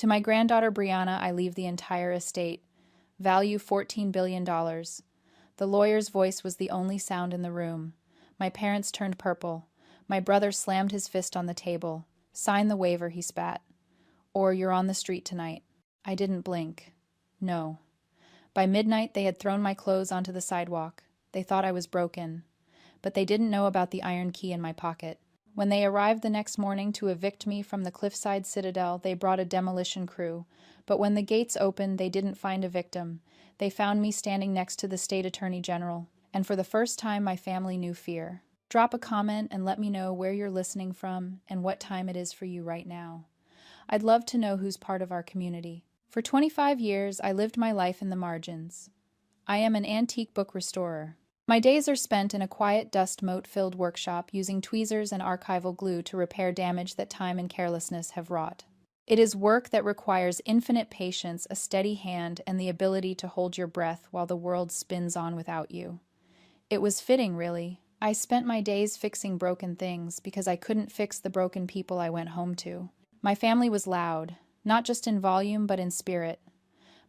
To my granddaughter Brianna, I leave the entire estate. Value $14 billion. The lawyer's voice was the only sound in the room. My parents turned purple. My brother slammed his fist on the table. Sign the waiver, he spat. Or you're on the street tonight. I didn't blink. No. By midnight, they had thrown my clothes onto the sidewalk. They thought I was broken. But they didn't know about the iron key in my pocket. When they arrived the next morning to evict me from the cliffside citadel, they brought a demolition crew. But when the gates opened, they didn't find a victim. They found me standing next to the state attorney general. And for the first time, my family knew fear. Drop a comment and let me know where you're listening from and what time it is for you right now. I'd love to know who's part of our community. For 25 years, I lived my life in the margins. I am an antique book restorer. My days are spent in a quiet, dust-mote-filled workshop using tweezers and archival glue to repair damage that time and carelessness have wrought. It is work that requires infinite patience, a steady hand, and the ability to hold your breath while the world spins on without you. It was fitting, really. I spent my days fixing broken things because I couldn't fix the broken people I went home to. My family was loud, not just in volume but in spirit.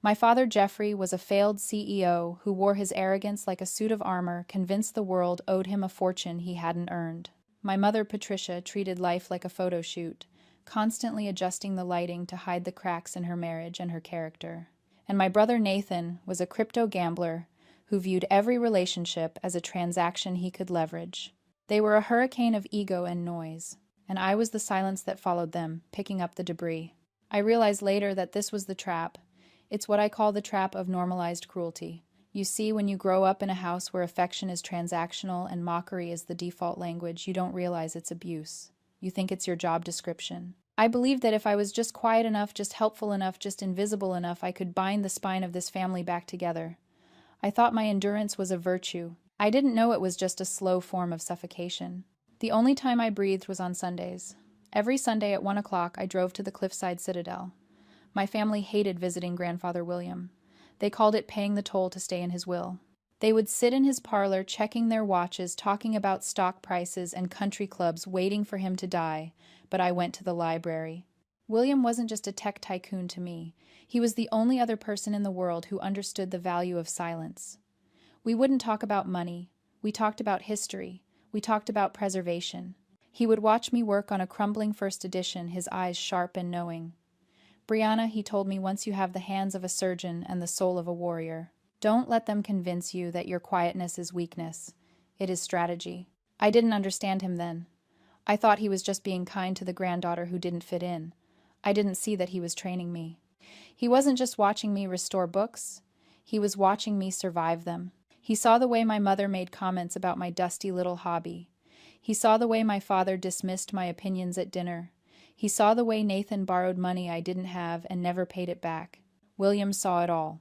My father, Jeffrey, was a failed CEO who wore his arrogance like a suit of armor, convinced the world owed him a fortune he hadn't earned. My mother, Patricia, treated life like a photo shoot, constantly adjusting the lighting to hide the cracks in her marriage and her character. And my brother, Nathan, was a crypto gambler who viewed every relationship as a transaction he could leverage. They were a hurricane of ego and noise, and I was the silence that followed them, picking up the debris. I realized later that this was the trap. It's what I call the trap of normalized cruelty. You see, when you grow up in a house where affection is transactional and mockery is the default language, you don't realize it's abuse. You think it's your job description. I believed that if I was just quiet enough, just helpful enough, just invisible enough, I could bind the spine of this family back together. I thought my endurance was a virtue. I didn't know it was just a slow form of suffocation. The only time I breathed was on Sundays. Every Sunday at 1 o'clock, I drove to the cliffside citadel. My family hated visiting Grandfather William. They called it paying the toll to stay in his will. They would sit in his parlor, checking their watches, talking about stock prices and country clubs, waiting for him to die, but I went to the library. William wasn't just a tech tycoon to me. He was the only other person in the world who understood the value of silence. We wouldn't talk about money. We talked about history. We talked about preservation. He would watch me work on a crumbling first edition, his eyes sharp and knowing. Brianna, he told me, once you have the hands of a surgeon and the soul of a warrior, don't let them convince you that your quietness is weakness. It is strategy. I didn't understand him then. I thought he was just being kind to the granddaughter who didn't fit in. I didn't see that he was training me. He wasn't just watching me restore books. He was watching me survive them. He saw the way my mother made comments about my dusty little hobby. He saw the way my father dismissed my opinions at dinner. He saw the way Nathan borrowed money I didn't have and never paid it back. William saw it all.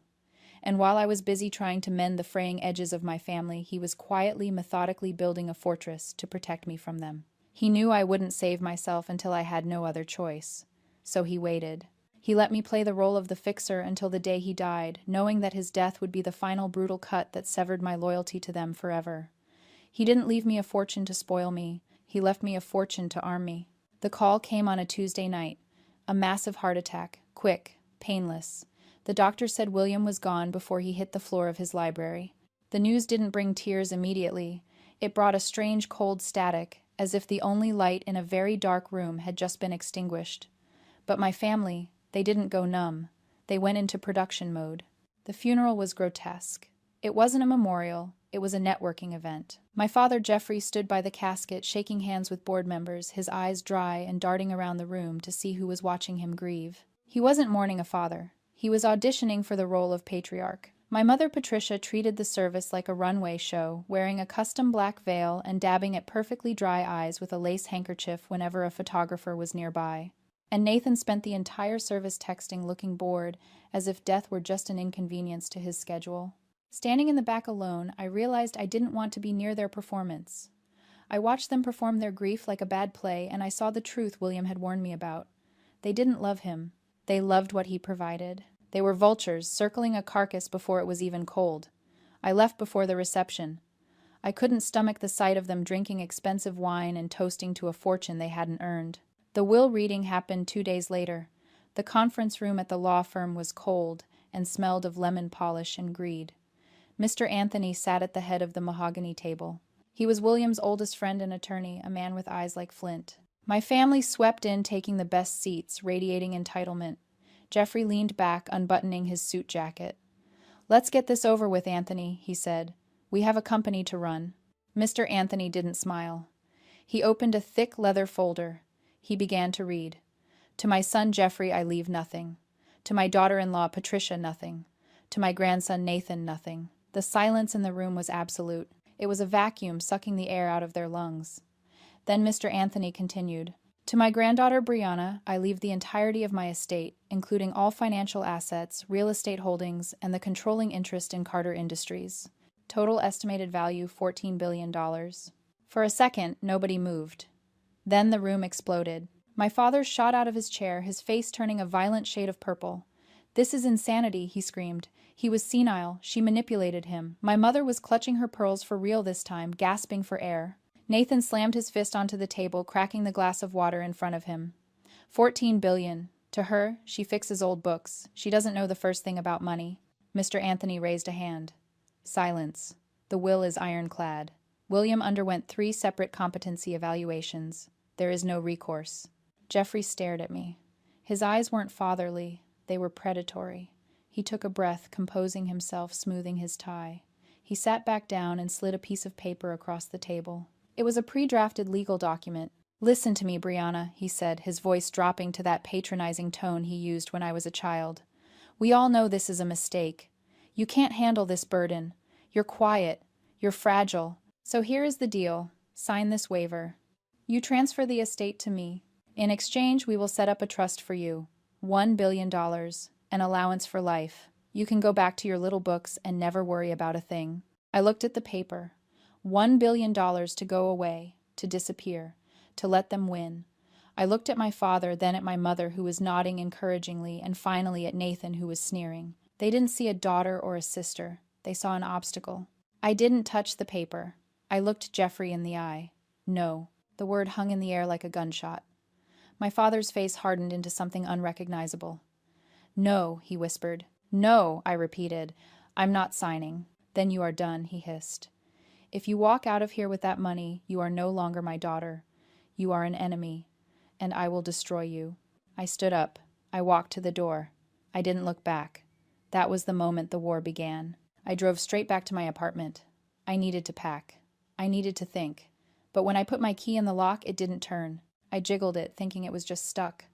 And while I was busy trying to mend the fraying edges of my family, he was quietly, methodically building a fortress to protect me from them. He knew I wouldn't save myself until I had no other choice. So he waited. He let me play the role of the fixer until the day he died, knowing that his death would be the final brutal cut that severed my loyalty to them forever. He didn't leave me a fortune to spoil me. He left me a fortune to arm me. The call came on a Tuesday night. A massive heart attack. Quick. Painless. The doctor said William was gone before he hit the floor of his library. The news didn't bring tears immediately. It brought a strange cold static, as if the only light in a very dark room had just been extinguished. But my family, they didn't go numb. They went into production mode. The funeral was grotesque. It wasn't a memorial. It was a networking event. My father, Jeffrey, stood by the casket, shaking hands with board members, his eyes dry and darting around the room to see who was watching him grieve. He wasn't mourning a father. He was auditioning for the role of patriarch. My mother, Patricia, treated the service like a runway show, wearing a custom black veil and dabbing at perfectly dry eyes with a lace handkerchief whenever a photographer was nearby. And Nathan spent the entire service texting, looking bored, as if death were just an inconvenience to his schedule. Standing in the back alone, I realized I didn't want to be near their performance. I watched them perform their grief like a bad play, and I saw the truth William had warned me about. They didn't love him. They loved what he provided. They were vultures, circling a carcass before it was even cold. I left before the reception. I couldn't stomach the sight of them drinking expensive wine and toasting to a fortune they hadn't earned. The will reading happened 2 days later. The conference room at the law firm was cold and smelled of lemon polish and greed. Mr. Anthony sat at the head of the mahogany table. He was William's oldest friend and attorney, a man with eyes like flint. My family swept in, taking the best seats, radiating entitlement. Jeffrey leaned back, unbuttoning his suit jacket. "Let's get this over with, Anthony," he said. "We have a company to run." Mr. Anthony didn't smile. He opened a thick leather folder. He began to read. "To my son Jeffrey I leave nothing. To my daughter-in-law Patricia nothing. To my grandson Nathan nothing." The silence in the room was absolute. It was a vacuum sucking the air out of their lungs. Then Mr. Anthony continued, "To my granddaughter Brianna, I leave the entirety of my estate, including all financial assets, real estate holdings, and the controlling interest in Carter Industries. Total estimated value $14 billion. For a second, nobody moved. Then the room exploded. My father shot out of his chair, his face turning a violent shade of purple. "This is insanity," he screamed. "He was senile. She manipulated him." My mother was clutching her pearls for real this time, gasping for air. Nathan slammed his fist onto the table, cracking the glass of water in front of him. 14 billion. To her, she fixes old books. She doesn't know the first thing about money." Mr. Anthony raised a hand. Silence. The will is ironclad. William underwent 3 separate competency evaluations. There is no recourse. Jeffrey stared at me. His eyes weren't fatherly. They were predatory. He took a breath, composing himself, smoothing his tie. He sat back down and slid a piece of paper across the table. It was a pre-drafted legal document. "Listen to me, Brianna," he said, his voice dropping to that patronizing tone he used when I was a child. "We all know this is a mistake. You can't handle this burden. You're quiet. You're fragile. So here is the deal. Sign this waiver. You transfer the estate to me. In exchange, we will set up a trust for you. $1 billion. An allowance for life. You can go back to your little books and never worry about a thing." I looked at the paper. $1 billion to go away, to disappear, to let them win. I looked at my father, then at my mother, who was nodding encouragingly, and finally at Nathan, who was sneering. They didn't see a daughter or a sister. They saw an obstacle. I didn't touch the paper. I looked Jeffrey in the eye. No. The word hung in the air like a gunshot. My father's face hardened into something unrecognizable. "No," he whispered. "No," I repeated. "I'm not signing." "Then you are done," he hissed. "If you walk out of here with that money, you are no longer my daughter. You are an enemy, and I will destroy you." I stood up. I walked to the door. I didn't look back. That was the moment the war began. I drove straight back to my apartment. I needed to pack. I needed to think. But when I put my key in the lock, it didn't turn. I jiggled it, thinking it was just stuck.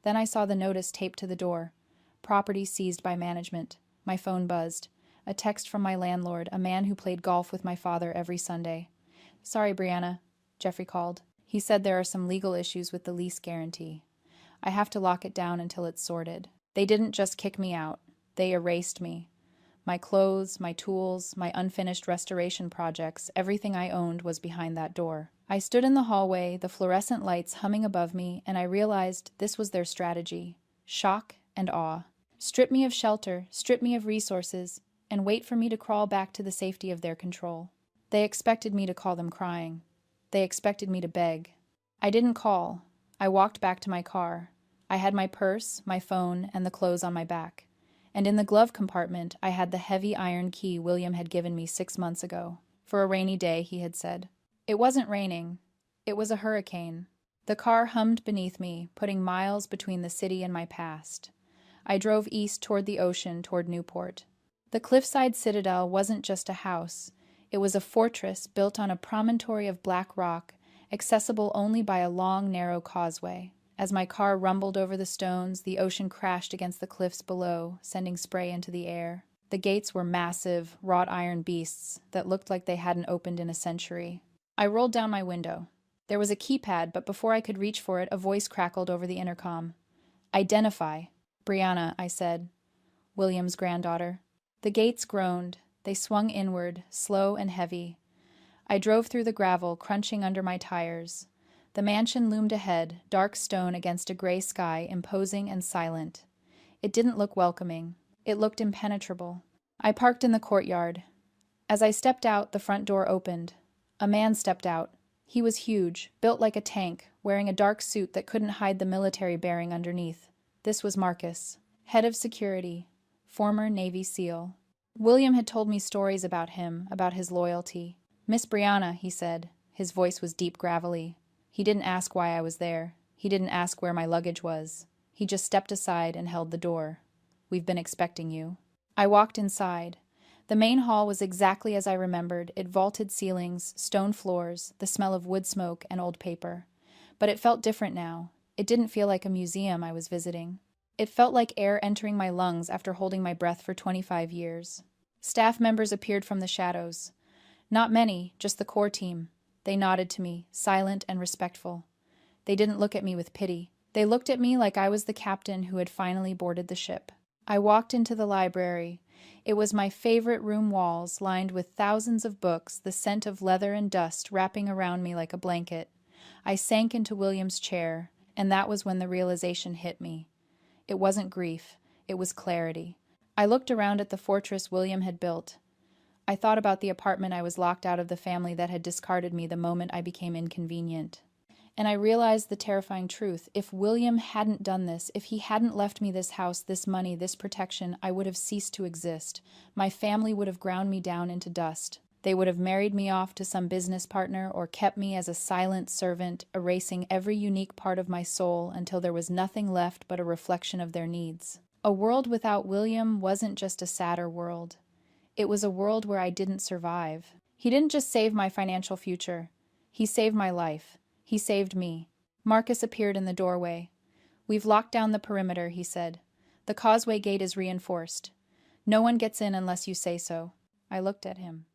Then I saw the notice taped to the door. "Property seized by management." My phone buzzed. A text from my landlord, a man who played golf with my father every Sunday. "Sorry, Brianna," Jeffrey called. He said there are some legal issues with the lease guarantee. I have to lock it down until it's sorted. They didn't just kick me out. They erased me. My clothes, my tools, my unfinished restoration projects, everything I owned was behind that door. I stood in the hallway, the fluorescent lights humming above me, and I realized this was their strategy. Shock and awe. Strip me of shelter, strip me of resources, and wait for me to crawl back to the safety of their control. They expected me to call them crying. They expected me to beg. I didn't call. I walked back to my car. I had my purse, my phone, and the clothes on my back. And in the glove compartment, I had the heavy iron key William had given me 6 months ago. For a rainy day, he had said. It wasn't raining. It was a hurricane. The car hummed beneath me, putting miles between the city and my past. I drove east toward the ocean, toward Newport. The cliffside citadel wasn't just a house. It was a fortress built on a promontory of black rock, accessible only by a long, narrow causeway. As my car rumbled over the stones, the ocean crashed against the cliffs below, sending spray into the air. The gates were massive, wrought iron beasts that looked like they hadn't opened in a century. I rolled down my window. There was a keypad, but before I could reach for it, a voice crackled over the intercom. "Identify." "Brianna," I said. "William's granddaughter." The gates groaned. They swung inward, slow and heavy. I drove through the gravel, crunching under my tires. The mansion loomed ahead, dark stone against a gray sky, imposing and silent. It didn't look welcoming. It looked impenetrable. I parked in the courtyard. As I stepped out, the front door opened. A man stepped out. He was huge, built like a tank, wearing a dark suit that couldn't hide the military bearing underneath. This was Marcus, head of security, former Navy SEAL. William had told me stories about him, about his loyalty. "Miss Brianna," he said. His voice was deep gravelly. He didn't ask why I was there. He didn't ask where my luggage was. He just stepped aside and held the door. "We've been expecting you." I walked inside. The main hall was exactly as I remembered. It vaulted ceilings, stone floors, the smell of wood smoke and old paper. But it felt different now. It didn't feel like a museum I was visiting. It felt like air entering my lungs after holding my breath for 25 years. Staff members appeared from the shadows. Not many, just the core team. They nodded to me, silent and respectful. They didn't look at me with pity. They looked at me like I was the captain who had finally boarded the ship. I walked into the library. It was my favorite room, walls lined with thousands of books, the scent of leather and dust wrapping around me like a blanket. I sank into William's chair, and that was when the realization hit me. It wasn't grief, it was clarity. I looked around at the fortress William had built. I thought about the apartment I was locked out of, the family that had discarded me the moment I became inconvenient. And I realized the terrifying truth. If William hadn't done this, if he hadn't left me this house, this money, this protection, I would have ceased to exist. My family would have ground me down into dust. They would have married me off to some business partner or kept me as a silent servant, erasing every unique part of my soul until there was nothing left but a reflection of their needs. A world without William wasn't just a sadder world. It was a world where I didn't survive. He didn't just save my financial future. He saved my life. He saved me. Marcus appeared in the doorway. "We've locked down the perimeter," he said. "The causeway gate is reinforced. No one gets in unless you say so." I looked at him.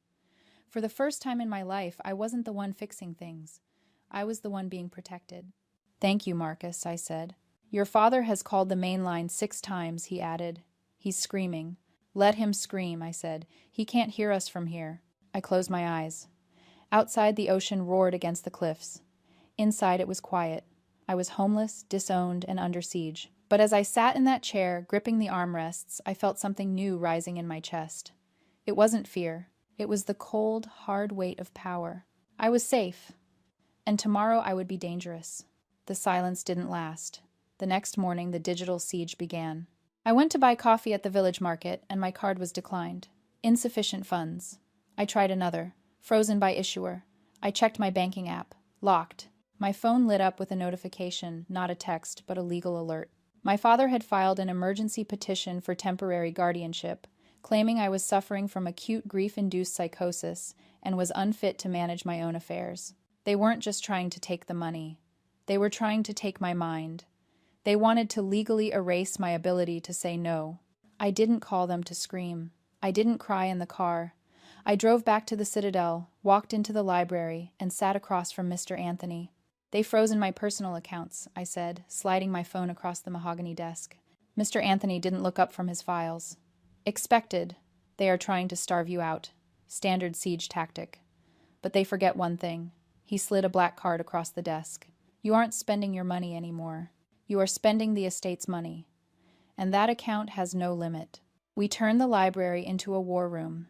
For the first time in my life, I wasn't the one fixing things. I was the one being protected. "Thank you, Marcus," I said. "Your father has called the main line 6 times, he added. "He's screaming." "Let him scream," I said. "He can't hear us from here." I closed my eyes. Outside, the ocean roared against the cliffs. Inside, it was quiet. I was homeless, disowned, and under siege. But as I sat in that chair, gripping the armrests, I felt something new rising in my chest. It wasn't fear. It was the cold, hard weight of power. I was safe. And tomorrow I would be dangerous. The silence didn't last. The next morning, the digital siege began. I went to buy coffee at the village market, and my card was declined. Insufficient funds. I tried another. Frozen by issuer. I checked my banking app. Locked. My phone lit up with a notification, not a text, but a legal alert. My father had filed an emergency petition for temporary guardianship, claiming I was suffering from acute grief-induced psychosis and was unfit to manage my own affairs. They weren't just trying to take the money. They were trying to take my mind. They wanted to legally erase my ability to say no. I didn't call them to scream. I didn't cry in the car. I drove back to the Citadel, walked into the library, and sat across from Mr. Anthony. "They frozen my personal accounts," I said, sliding my phone across the mahogany desk. Mr. Anthony didn't look up from his files. "Expected. They are trying to starve you out. Standard siege tactic. But they forget one thing." He slid a black card across the desk. "You aren't spending your money anymore. You are spending the estate's money. And that account has no limit." We turned the library into a war room.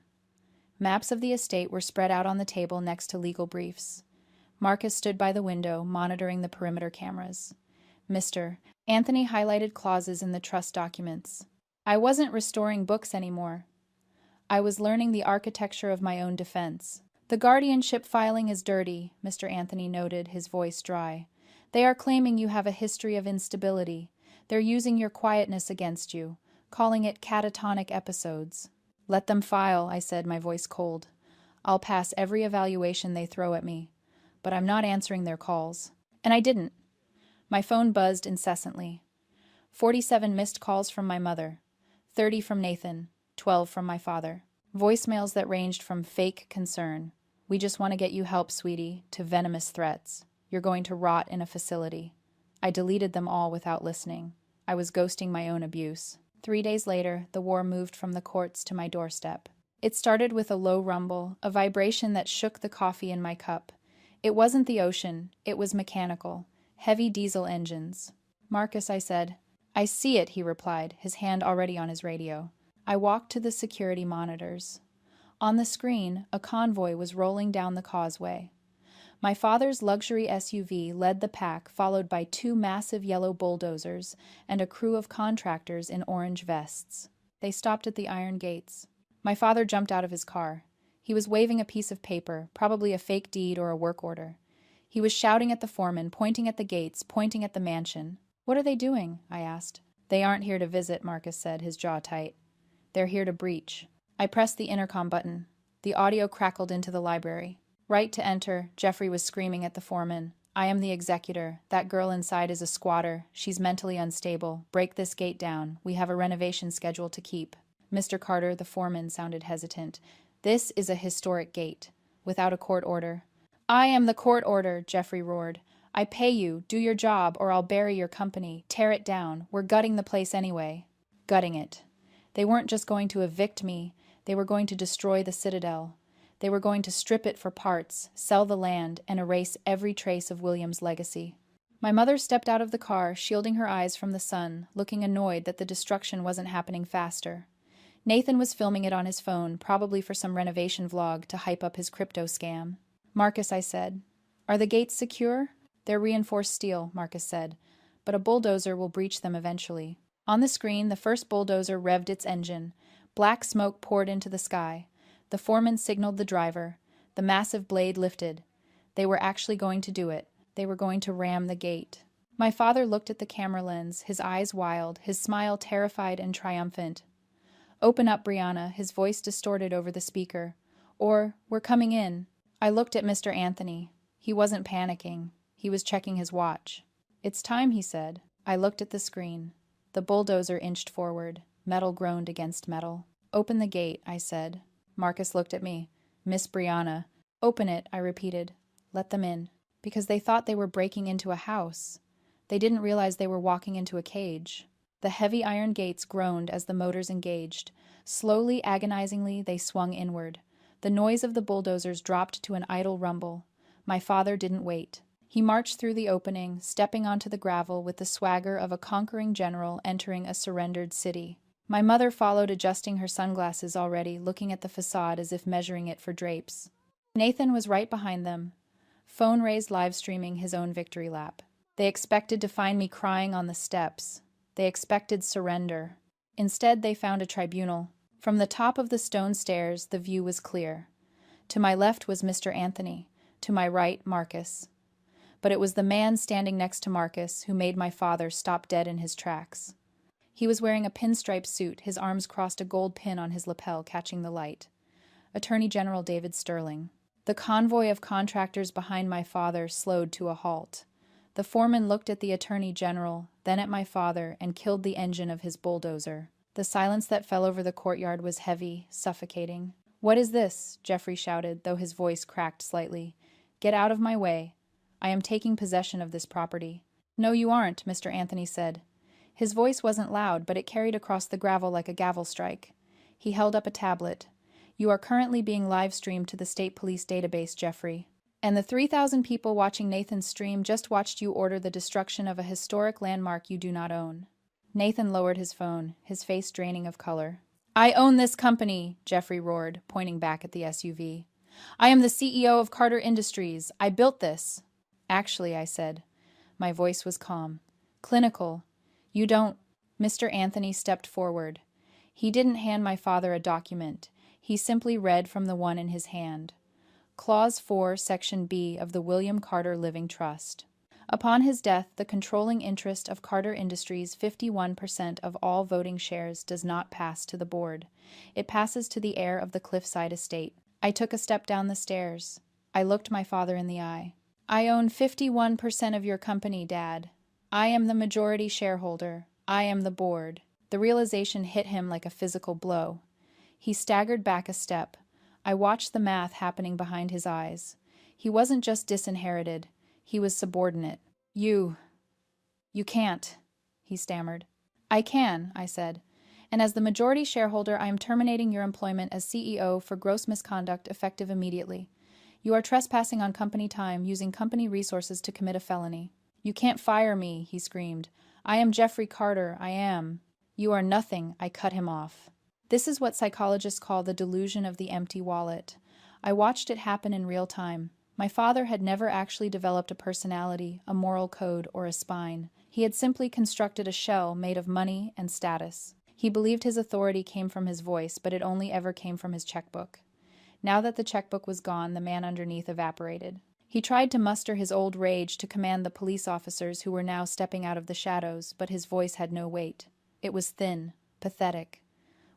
Maps of the estate were spread out on the table next to legal briefs. Marcus stood by the window, monitoring the perimeter cameras. Mr. Anthony highlighted clauses in the trust documents. I wasn't restoring books anymore. I was learning the architecture of my own defense. "The guardianship filing is dirty," Mr. Anthony noted, his voice dry. "They are claiming you have a history of instability. They're using your quietness against you, calling it catatonic episodes." "Let them file," I said, my voice cold. "I'll pass every evaluation they throw at me. But I'm not answering their calls." And I didn't. My phone buzzed incessantly. 47 missed calls from my mother, 30 from Nathan, 12 from my father. Voicemails that ranged from fake concern, "We just want to get you help, sweetie," to venomous threats, "You're going to rot in a facility." I deleted them all without listening. I was ghosting my own abuse. 3 days later, the war moved from the courts to my doorstep. It started with a low rumble, a vibration that shook the coffee in my cup. It wasn't the ocean, it was mechanical, heavy diesel engines. "Marcus," I said. "I see it," he replied, his hand already on his radio. I walked to the security monitors. On the screen, a convoy was rolling down the causeway. My father's luxury SUV led the pack, followed by two massive yellow bulldozers and a crew of contractors in orange vests. They stopped at the iron gates. My father jumped out of his car. He was waving a piece of paper, probably a fake deed or a work order. He was shouting at the foreman, pointing at the gates, pointing at the mansion. "What are they doing?" I asked. "They aren't here to visit," Marcus said, his jaw tight. "They're here to breach." I pressed the intercom button. The audio crackled into the library. "Right to enter," Jeffrey was screaming at the foreman. "I am the executor. That girl inside is a squatter. She's mentally unstable. Break this gate down. We have a renovation schedule to keep." "Mr. Carter," the foreman sounded hesitant. "This is a historic gate. Without a court order." "I am the court order," Jeffrey roared. "I pay you. Do your job, or I'll bury your company. Tear it down. We're gutting the place anyway." Gutting it. They weren't just going to evict me. They were going to destroy the Citadel. They were going to strip it for parts, sell the land, and erase every trace of William's legacy. My mother stepped out of the car, shielding her eyes from the sun, looking annoyed that the destruction wasn't happening faster. Nathan was filming it on his phone, probably for some renovation vlog to hype up his crypto scam. "Marcus," I said, "are the gates secure?" "They're reinforced steel," Marcus said, "but a bulldozer will breach them eventually." On the screen, the first bulldozer revved its engine. Black smoke poured into the sky. The foreman signaled the driver. The massive blade lifted. They were actually going to do it. They were going to ram the gate. My father looked at the camera lens, his eyes wild, his smile terrified and triumphant. "Open up, Brianna," his voice distorted over the speaker. "Or, we're coming in." I looked at Mr. Anthony. He wasn't panicking. He was checking his watch. "It's time," he said. I looked at the screen. The bulldozer inched forward. Metal groaned against metal. "Open the gate," I said. Marcus looked at me. "Miss Brianna." "Open it," I repeated. "Let them in." Because they thought they were breaking into a house. They didn't realize they were walking into a cage. The heavy iron gates groaned as the motors engaged. Slowly, agonizingly, they swung inward. The noise of the bulldozers dropped to an idle rumble. My father didn't wait. He marched through the opening, stepping onto the gravel with the swagger of a conquering general entering a surrendered city. My mother followed, adjusting her sunglasses already, looking at the facade as if measuring it for drapes. Nathan was right behind them, phone raised, live streaming his own victory lap. They expected to find me crying on the steps. They expected surrender. Instead, they found a tribunal. From the top of the stone stairs, the view was clear. To my left was Mr. Anthony. To my right, Marcus. But it was the man standing next to Marcus who made my father stop dead in his tracks. He was wearing a pinstripe suit, his arms crossed, a gold pin on his lapel catching the light. Attorney General David Sterling. The convoy of contractors behind my father slowed to a halt. The foreman looked at the Attorney General, then at my father, and killed the engine of his bulldozer. The silence that fell over the courtyard was heavy, suffocating. "What is this?" Jeffrey shouted, though his voice cracked slightly. "Get out of my way. I am taking possession of this property." "No, you aren't," Mr. Anthony said. His voice wasn't loud, but it carried across the gravel like a gavel strike. He held up a tablet. "You are currently being live-streamed to the State Police database, Jeffrey. And the 3,000 people watching Nathan's stream just watched you order the destruction of a historic landmark you do not own." Nathan lowered his phone, his face draining of color. "I own this company," Jeffrey roared, pointing back at the SUV. "I am the CEO of Carter Industries. I built this." "Actually," I said. My voice was calm. "Clinical. You don't—" Mr. Anthony stepped forward. He didn't hand my father a document. He simply read from the one in his hand. Clause 4, Section B of the William Carter Living Trust. Upon his death, the controlling interest of Carter Industries, 51% of all voting shares, does not pass to the board. It passes to the heir of the Cliffside estate. I took a step down the stairs. I looked my father in the eye. "I own 51% of your company, Dad. I am the majority shareholder. I am the board." The realization hit him like a physical blow. He staggered back a step. I watched the math happening behind his eyes. He wasn't just disinherited. He was subordinate. You can't," he stammered. "I can," I said. "And as the majority shareholder, I am terminating your employment as CEO for gross misconduct effective immediately. You are trespassing on company time, using company resources to commit a felony." "You can't fire me," he screamed. "I am Jeffrey Carter, I am." "You are nothing," I cut him off. This is what psychologists call the delusion of the empty wallet. I watched it happen in real time. My father had never actually developed a personality, a moral code, or a spine. He had simply constructed a shell made of money and status. He believed his authority came from his voice, but it only ever came from his checkbook. Now that the checkbook was gone, the man underneath evaporated. He tried to muster his old rage to command the police officers who were now stepping out of the shadows, but his voice had no weight. It was thin, pathetic.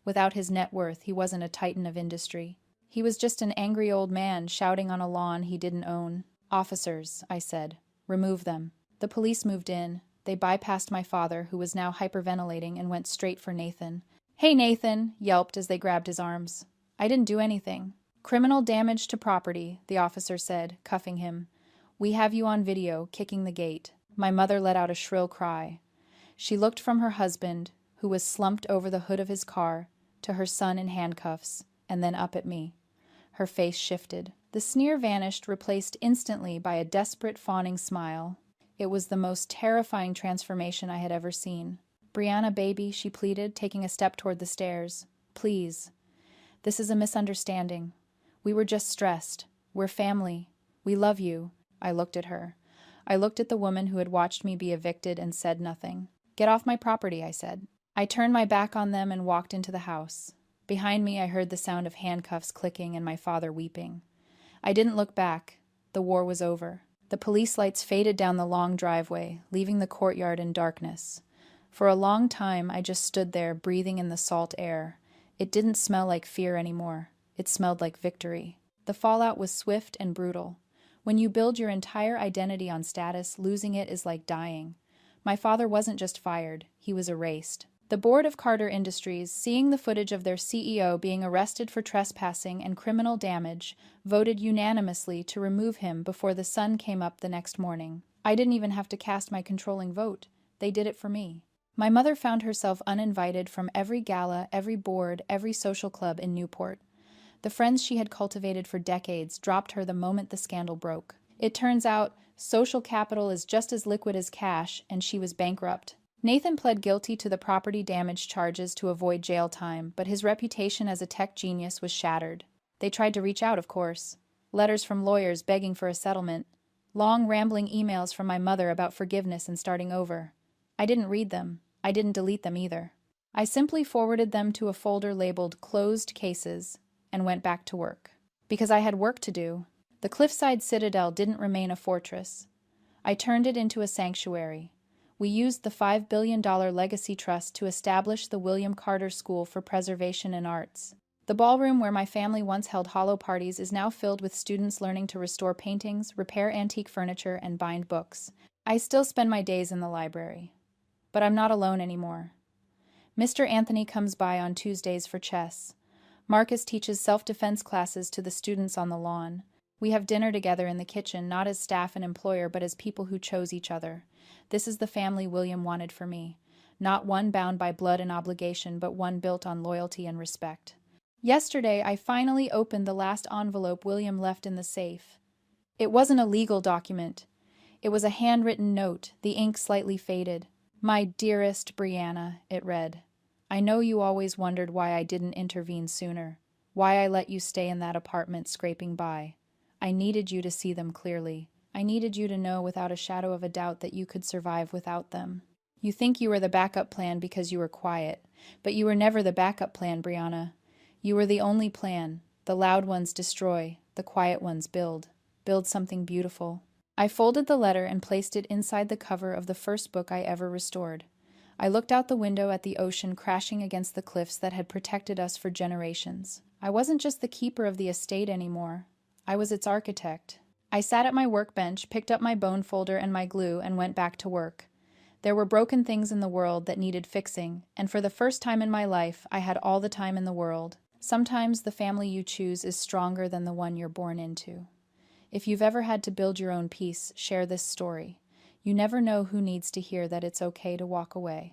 Without his net worth, he wasn't a titan of industry. He was just an angry old man shouting on a lawn he didn't own. "Officers," I said. "Remove them." The police moved in. They bypassed my father, who was now hyperventilating, and went straight for Nathan. "Hey, Nathan!" yelped as they grabbed his arms. "I didn't do anything." "Criminal damage to property," the officer said, cuffing him. "We have you on video, kicking the gate." My mother let out a shrill cry. She looked from her husband, who was slumped over the hood of his car, to her son in handcuffs, and then up at me. Her face shifted. The sneer vanished, replaced instantly by a desperate, fawning smile. It was the most terrifying transformation I had ever seen. "Brianna, baby," she pleaded, taking a step toward the stairs. "Please. This is a misunderstanding. We were just stressed. We're family. We love you." I looked at her. I looked at the woman who had watched me be evicted and said nothing. "Get off my property," I said. I turned my back on them and walked into the house. Behind me, I heard the sound of handcuffs clicking and my father weeping. I didn't look back. The war was over. The police lights faded down the long driveway, leaving the courtyard in darkness. For a long time, I just stood there, breathing in the salt air. It didn't smell like fear anymore. It smelled like victory. The fallout was swift and brutal. When you build your entire identity on status, losing it is like dying. My father wasn't just fired, he was erased. The board of Carter Industries, seeing the footage of their CEO being arrested for trespassing and criminal damage, voted unanimously to remove him before the sun came up the next morning. I didn't even have to cast my controlling vote. They did it for me. My mother found herself uninvited from every gala, every board, every social club in Newport. The friends she had cultivated for decades dropped her the moment the scandal broke. It turns out, social capital is just as liquid as cash, and she was bankrupt. Nathan pled guilty to the property damage charges to avoid jail time, but his reputation as a tech genius was shattered. They tried to reach out, of course. Letters from lawyers begging for a settlement. Long, rambling emails from my mother about forgiveness and starting over. I didn't read them. I didn't delete them either. I simply forwarded them to a folder labeled Closed Cases and went back to work. Because I had work to do. The cliffside citadel didn't remain a fortress. I turned it into a sanctuary. We used the $5 billion legacy trust to establish the William Carter School for Preservation and Arts. The ballroom where my family once held hollow parties is now filled with students learning to restore paintings, repair antique furniture, and bind books. I still spend my days in the library. But I'm not alone anymore. Mr. Anthony comes by on Tuesdays for chess. Marcus teaches self-defense classes to the students on the lawn. We have dinner together in the kitchen, not as staff and employer, but as people who chose each other. This is the family William wanted for me. Not one bound by blood and obligation, but one built on loyalty and respect. Yesterday, I finally opened the last envelope William left in the safe. It wasn't a legal document. It was a handwritten note, the ink slightly faded. "My dearest Brianna," it read. "I know you always wondered why I didn't intervene sooner, why I let you stay in that apartment scraping by. I needed you to see them clearly. I needed you to know without a shadow of a doubt that you could survive without them. You think you were the backup plan because you were quiet, but you were never the backup plan, Brianna. You were the only plan. The loud ones destroy, the quiet ones build. Build something beautiful." I folded the letter and placed it inside the cover of the first book I ever restored. I looked out the window at the ocean crashing against the cliffs that had protected us for generations. I wasn't just the keeper of the estate anymore. I was its architect. I sat at my workbench, picked up my bone folder and my glue, and went back to work. There were broken things in the world that needed fixing, and for the first time in my life, I had all the time in the world. Sometimes the family you choose is stronger than the one you're born into. If you've ever had to build your own peace, share this story. You never know who needs to hear that it's okay to walk away.